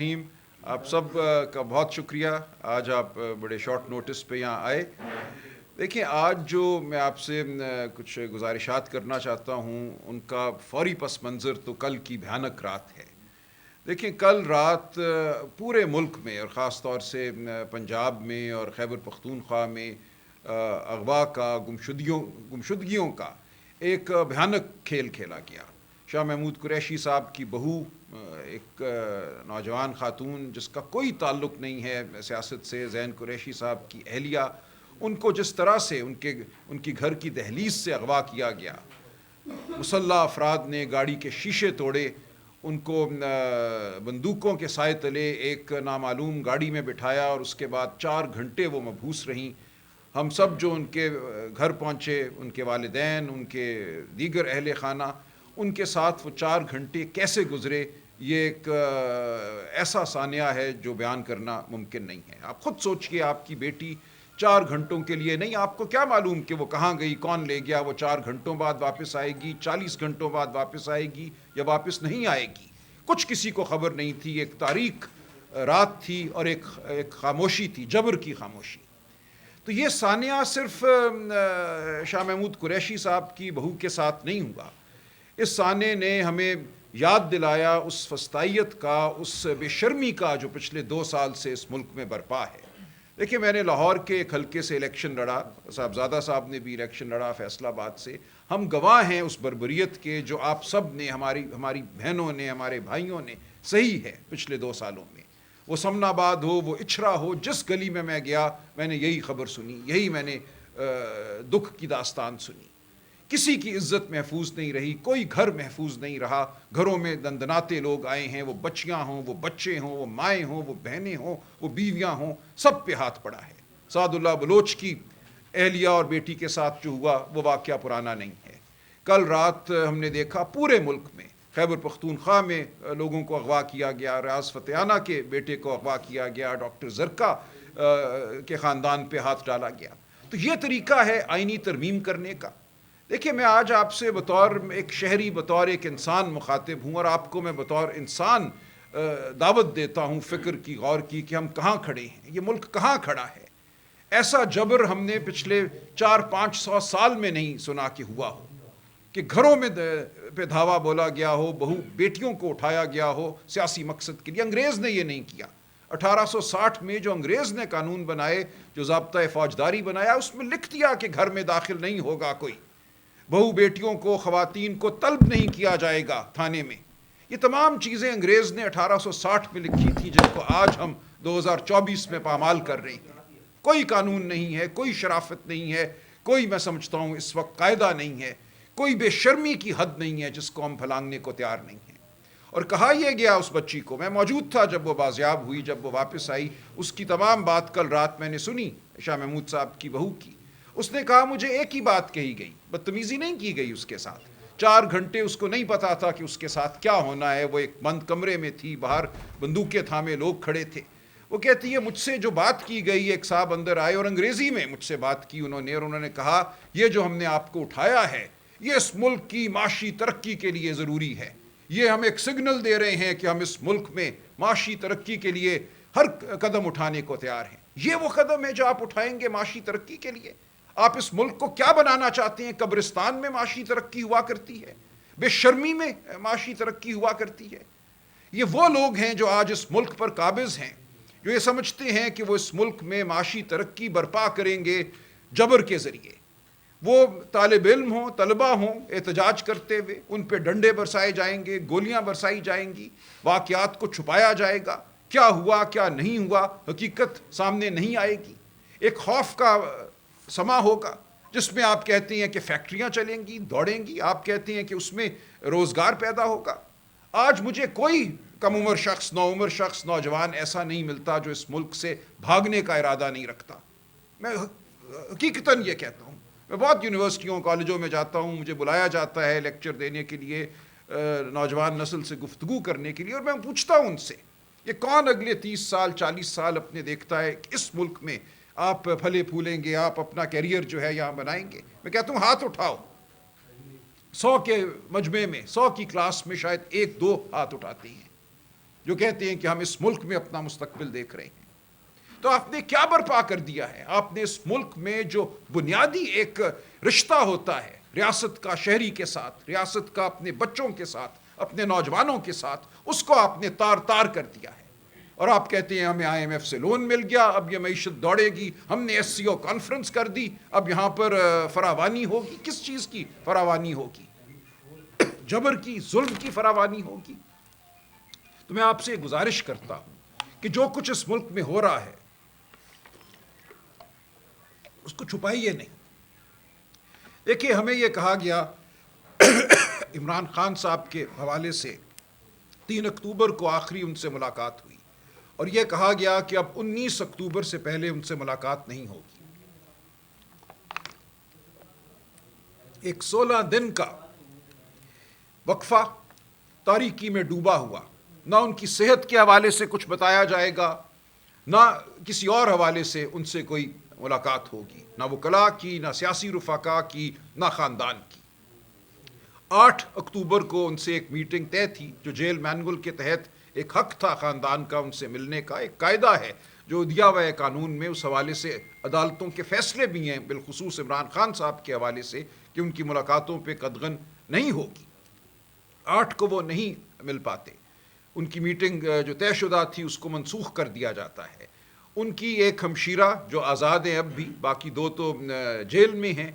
रहीम। आप सब का बहुत शुक्रिया। आज आप बड़े शॉर्ट नोटिस पे यहाँ आए। देखिए, आज जो मैं आपसे कुछ गुजारिशात करना चाहता हूँ उनका फौरी पस मंज़र तो कल की भयानक रात है। देखिए, कल रात पूरे मुल्क में और ख़ास तौर से पंजाब में और खैबर पख्तूनख्वा में अगवा का गुमशुदगियों का एक भयानक खेल खेला गया। शाह महमूद कुरैशी साहब की बहू, एक नौजवान खातून जिसका कोई ताल्लुक़ नहीं है सियासत से, ज़ैन कुरैशी साहब की अहलिया, उनको जिस तरह से उनकी घर की दहलीज से अगवा किया गया। मुसल्लह अफराद ने गाड़ी के शीशे तोड़े, उनको बंदूकों के साए तले एक नामालूम गाड़ी में बिठाया और उसके बाद 4 घंटे वो मबहूस रहीं। हम सब जो उनके घर पहुँचे, उनके वालिदैन, उनके दीगर अहल खाना, उनके साथ वो 4 घंटे कैसे गुज़रे, ये एक ऐसा सानिया है जो बयान करना मुमकिन नहीं है। आप ख़ुद सोचिए, आपकी बेटी 4 घंटों के लिए नहीं, आपको क्या मालूम कि वो कहाँ गई, कौन ले गया, वो 4 घंटों बाद वापस आएगी, 40 घंटों बाद वापस आएगी या वापस नहीं आएगी, कुछ किसी को ख़बर नहीं थी। एक तारीख रात थी और एक खामोशी थी, जबर की खामोशी। तो ये सानिया सिर्फ शाह महमूद कुरैशी साहब की बहू के साथ नहीं हुआ। इस साने ने हमें याद दिलाया उस फस्तायत का, उस बेशर्मी का जो पिछले 2 साल से इस मुल्क में बरपा है। देखिए, मैंने लाहौर के एक हल्के से इलेक्शन लड़ा, साहबजादा साहब ने भी इलेक्शन लड़ा फैसलाबाद से। हम गवाह हैं उस बर्बरियत के जो आप सब ने, हमारी बहनों ने, हमारे भाइयों ने सही है पिछले 2 सालों में। वो समनाबाद हो, वो इछरा हो, जिस गली में मैं गया मैंने यही खबर सुनी, यही मैंने दुख की दास्तान सुनी। किसी की इज्जत महफूज नहीं रही, कोई घर महफूज नहीं रहा। घरों में दंदनाते लोग आए हैं, वो बच्चियां हों, वो बच्चे हों, वो माएँ हों, वो बहनें हों, वो बीवियां हों, सब पे हाथ पड़ा है। सादुल्लाह बलोच की अहलिया और बेटी के साथ जो हुआ वो वाक़या पुराना नहीं है। कल रात हमने देखा पूरे मुल्क में, खैबर पख्तूनख्वा में लोगों को अगवा किया गया, रियाज फतेहाना के बेटे को अगवा किया गया, डॉक्टर ज़रका के ख़ानदान पे हाथ डाला गया। तो ये तरीका है आइनी तरमीम करने का। देखिए, मैं आज आपसे बतौर एक शहरी, बतौर एक इंसान मुखातिब हूँ और आपको मैं बतौर इंसान दावत देता हूँ फ़िक्र की, गौर की कि हम कहाँ खड़े हैं, ये मुल्क कहाँ खड़ा है। ऐसा जबर हमने पिछले 400-500 साल में नहीं सुना कि हुआ हो, कि घरों में पे धावा बोला गया हो, बहू बेटियों को उठाया गया हो सियासी मकसद के लिए। अंग्रेज़ ने ये नहीं किया। 1860 में जो अंग्रेज़ ने कानून बनाए, जो ज़ाब्ता फ़ौजदारी बनाया, उसमें लिख दिया कि घर में दाखिल नहीं होगा कोई, बहू बेटियों को, ख़वातीन को तलब नहीं किया जाएगा थाने में। ये तमाम चीज़ें अंग्रेज़ ने 1860 में लिखी थी, जिनको आज हम 2024 में पामाल कर रहे हैं। कोई कानून नहीं है, कोई शराफत नहीं है, कोई, मैं समझता हूँ इस वक्त कायदा नहीं है, कोई बेशर्मी की हद नहीं है जिसको हम फलांगने को तैयार नहीं हैं। और कहा यह गया उस बच्ची को, मैं मौजूद था जब वो बाजियाब हुई, जब वो वापस आई, उसकी तमाम बात कल रात मैंने सुनी शाह महमूद साहब की बहू की। उसने कहा मुझे एक ही बात कही गई, बदतमीज़ी नहीं की गई उसके साथ। 4 घंटे उसको नहीं पता था कि उसके साथ क्या होना है। वो एक बंद कमरे में थी, बाहर बंदूकें थामे लोग खड़े थे। वो कहती है मुझसे जो बात की गई, एक साहब अंदर आए और अंग्रेज़ी में मुझसे बात की उन्होंने, और उन्होंने कहा ये जो हमने आपको उठाया है ये इस मुल्क की माशी तरक्की के लिए ज़रूरी है। ये हम एक सिग्नल दे रहे हैं कि हम इस मुल्क में माशी तरक्की के लिए हर कदम उठाने को तैयार हैं। ये वो कदम है जो आप उठाएंगे माशी तरक्की के लिए? आप इस मुल्क को क्या बनाना चाहते हैं? कब्रिस्तान में माशी तरक्की हुआ करती है, बेशर्मी में माशी तरक्की हुआ करती है। ये वो लोग हैं जो आज इस मुल्क पर काबिज हैं, जो ये समझते हैं कि वो इस मुल्क में माशी तरक्की बर्पा करेंगे जबर के ज़रिए। वो तालिब इल्म हों, तलबा हों, एहतजाज करते हुए उन पर डंडे बरसाए जाएंगे, गोलियां बरसाई जाएंगी, वाक़यात को छुपाया जाएगा, क्या हुआ क्या नहीं हुआ हकीकत सामने नहीं आएगी। एक खौफ का समा होगा जिसमें आप कहते हैं कि फैक्ट्रियां चलेंगी, दौड़ेंगी, आप कहते हैं कि उसमें रोज़गार पैदा होगा। आज मुझे कोई कम उम्र शख्स, नौउम्र शख्स, नौजवान ऐसा नहीं मिलता जो इस मुल्क से भागने का इरादा नहीं रखता। मैं हकीकतन ये कहता हूँ। मैं बहुत यूनिवर्सिटियों, कॉलेजों में जाता हूँ, मुझे बुलाया जाता है लेक्चर देने के लिए, नौजवान नस्ल से गुफ्तगू करने के लिए, और मैं पूछता हूँ उनसे ये कौन अगले 30 साल 40 साल अपने देखता है कि इस मुल्क में आप फले फूलेंगे, आप अपना कैरियर जो है यहाँ बनाएंगे? मैं कहता हूँ हाथ उठाओ। 100 के मजमे में, 100 की क्लास में शायद 1-2 हाथ उठाते हैं جو کہتے ہیں کہ ہم اس ملک میں اپنا مستقبل دیکھ رہے ہیں. تو آپ نے کیا برپا کر دیا ہے؟ آپ نے اس ملک میں جو بنیادی ایک رشتہ ہوتا ہے ریاست کا شہری کے ساتھ، ریاست کا اپنے بچوں کے ساتھ، اپنے نوجوانوں کے ساتھ، اس کو آپ نے تار تار کر دیا ہے. اور آپ کہتے ہیں ہمیں آئی ایم ایف سے لون مل گیا، اب یہ معیشت دوڑے گی، ہم نے ایس سی او کانفرنس کر دی، اب یہاں پر فراوانی ہوگی. کس چیز کی فراوانی ہوگی؟ جبر کی، ظلم کی فراوانی ہوگی. تو میں آپ سے گزارش کرتا ہوں کہ جو کچھ اس ملک میں ہو رہا ہے اس کو چھپائیے نہیں. دیکھیے، ہمیں یہ کہا گیا عمران خان صاحب کے حوالے سے 3 اکتوبر کو آخری ان سے ملاقات ہوئی، اور یہ کہا گیا کہ اب 19 اکتوبر سے پہلے ان سے ملاقات نہیں ہوگی. ایک 16 دن کا وقفہ تاریکی میں ڈوبا ہوا. نہ ان کی صحت کے حوالے سے کچھ بتایا جائے گا، نہ کسی اور حوالے سے ان سے کوئی ملاقات ہوگی، نہ وکلاء کی، نہ سیاسی رفقا کی، نہ خاندان کی. 8 اکتوبر کو ان سے ایک میٹنگ طے تھی، جو جیل مینول کے تحت ایک حق تھا خاندان کا ان سے ملنے کا. ایک قاعدہ ہے جو دیا ہوا ہے قانون میں، اس حوالے سے عدالتوں کے فیصلے بھی ہیں بالخصوص عمران خان صاحب کے حوالے سے کہ ان کی ملاقاتوں پہ قدغن نہیں ہوگی. 8 کو وہ نہیں مل پاتے. ان کی میٹنگ جو طے شدہ تھی اس کو منسوخ کر دیا جاتا ہے. ان کی ایک ہمشیرہ جو آزاد ہیں اب بھی، باقی 2 تو جیل میں ہیں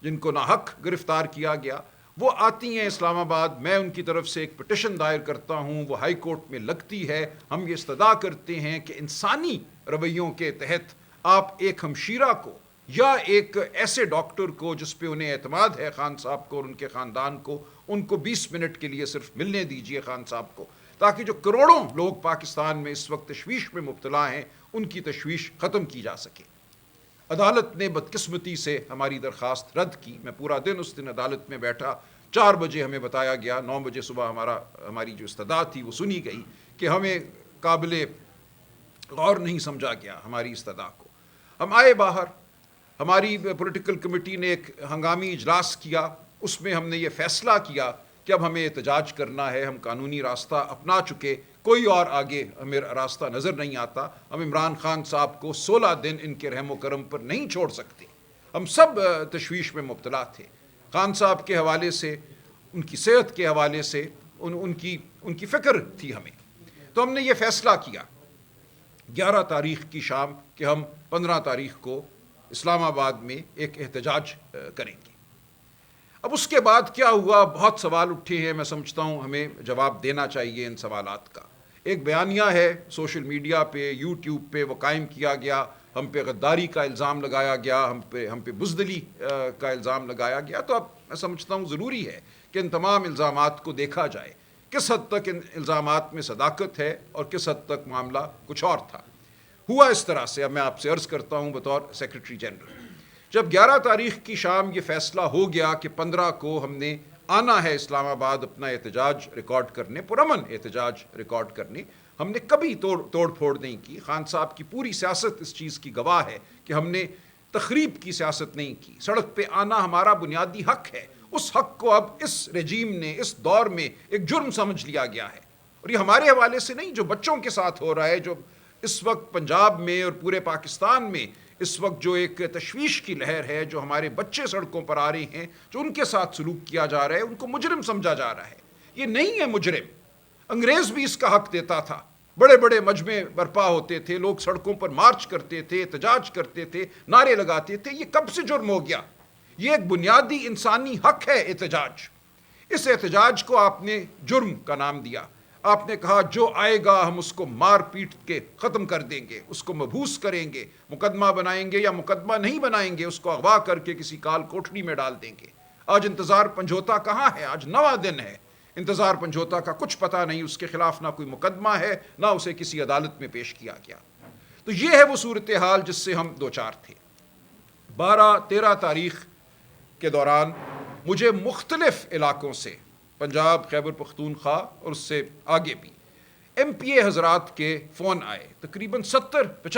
جن کو ناحق گرفتار کیا گیا، وہ آتی ہیں اسلام آباد. میں ان کی طرف سے ایک پٹیشن دائر کرتا ہوں، وہ ہائی کورٹ میں لگتی ہے. ہم یہ استدعا کرتے ہیں کہ انسانی رویوں کے تحت آپ ایک ہمشیرہ کو یا ایک ایسے ڈاکٹر کو جس پہ انہیں اعتماد ہے خان صاحب کو اور ان کے خاندان کو، ان کو 20 منٹ کے لیے صرف ملنے دیجئے خان صاحب کو، تاکہ جو کروڑوں لوگ پاکستان میں اس وقت تشویش میں مبتلا ہیں ان کی تشویش ختم کی جا سکے. عدالت نے بدقسمتی سے ہماری درخواست رد کی. میں پورا دن اس دن عدالت میں بیٹھا. 4 بجے ہمیں بتایا گیا، 9 بجے صبح ہماری جو استدعا تھی وہ سنی گئی کہ ہمیں قابل غور نہیں سمجھا گیا ہماری استدعا کو. ہم آئے باہر. ہماری پولیٹیکل کمیٹی نے ایک ہنگامی اجلاس کیا. اس میں ہم نے یہ فیصلہ کیا کہ اب ہمیں احتجاج کرنا ہے. ہم قانونی راستہ اپنا چکے، کوئی اور آگے ہمیں راستہ نظر نہیں آتا. ہم عمران خان صاحب کو 16 دن ان کے رحم و کرم پر نہیں چھوڑ سکتے. ہم سب تشویش میں مبتلا تھے، خان صاحب کے حوالے سے، ان کی صحت کے حوالے سے، ان کی فکر تھی ہمیں. تو ہم نے یہ فیصلہ کیا 11 تاریخ کی شام کہ ہم 15 تاریخ کو اسلام آباد میں ایک احتجاج کریں گے. اب اس کے بعد کیا ہوا؟ بہت سوال اٹھے ہیں. میں سمجھتا ہوں ہمیں جواب دینا چاہیے ان سوالات کا. ایک بیانیہ ہے سوشل میڈیا پہ، یوٹیوب پہ، وہ قائم کیا گیا. ہم پہ غداری کا الزام لگایا گیا، ہم پہ بزدلی کا الزام لگایا گیا. تو اب میں سمجھتا ہوں ضروری ہے کہ ان تمام الزامات کو دیکھا جائے، کس حد تک ان الزامات میں صداقت ہے اور کس حد تک معاملہ کچھ اور تھا. ہوا اس طرح سے. اب میں آپ سے عرض کرتا ہوں بطور سیکرٹری جنرل، جب 11 تاریخ کی شام یہ فیصلہ ہو گیا کہ 15 کو ہم نے آنا ہے اسلام آباد اپنا احتجاج ریکارڈ کرنے، پرامن احتجاج ریکارڈ کرنے، ہم نے کبھی توڑ پھوڑ نہیں کی. خان صاحب کی پوری سیاست اس چیز کی گواہ ہے کہ ہم نے تخریب کی سیاست نہیں کی. سڑک پہ آنا ہمارا بنیادی حق ہے. اس حق کو اب اس رجیم نے اس دور میں ایک جرم سمجھ لیا گیا ہے. اور یہ ہمارے حوالے سے نہیں، جو بچوں کے ساتھ ہو رہا ہے، جو اس وقت پنجاب میں اور پورے پاکستان میں اس وقت جو ایک تشویش کی لہر ہے، جو ہمارے بچے سڑکوں پر آ رہے ہیں، جو ان کے ساتھ سلوک کیا جا رہا ہے، ان کو مجرم سمجھا جا رہا ہے. یہ نہیں ہے مجرم. انگریز بھی اس کا حق دیتا تھا. بڑے بڑے مجمع برپا ہوتے تھے، لوگ سڑکوں پر مارچ کرتے تھے، احتجاج کرتے تھے، نعرے لگاتے تھے. یہ کب سے جرم ہو گیا؟ یہ ایک بنیادی انسانی حق ہے احتجاج. اس احتجاج کو آپ نے جرم کا نام دیا. آپ نے کہا جو آئے گا ہم اس کو مار پیٹ کے ختم کر دیں گے، اس کو مبہوس کریں گے، مقدمہ بنائیں گے یا مقدمہ نہیں بنائیں گے، اس کو اغوا کر کے کسی کال کوٹڑی میں ڈال دیں گے. آج انتظار پنجھوتا کہاں ہے؟ آج 9واں دن ہے. انتظار پنجھوتا کا کچھ پتہ نہیں. اس کے خلاف نہ کوئی مقدمہ ہے، نہ اسے کسی عدالت میں پیش کیا گیا. تو یہ ہے وہ صورتحال جس سے ہم دوچار تھے. 12-13 تاریخ کے دوران مجھے مختلف علاقوں سے، پنجاب، خیبر پختونخوا اور اس سے آگے بھی، ایم پی اے حضرات کے فون آئے. تقریباً 70-75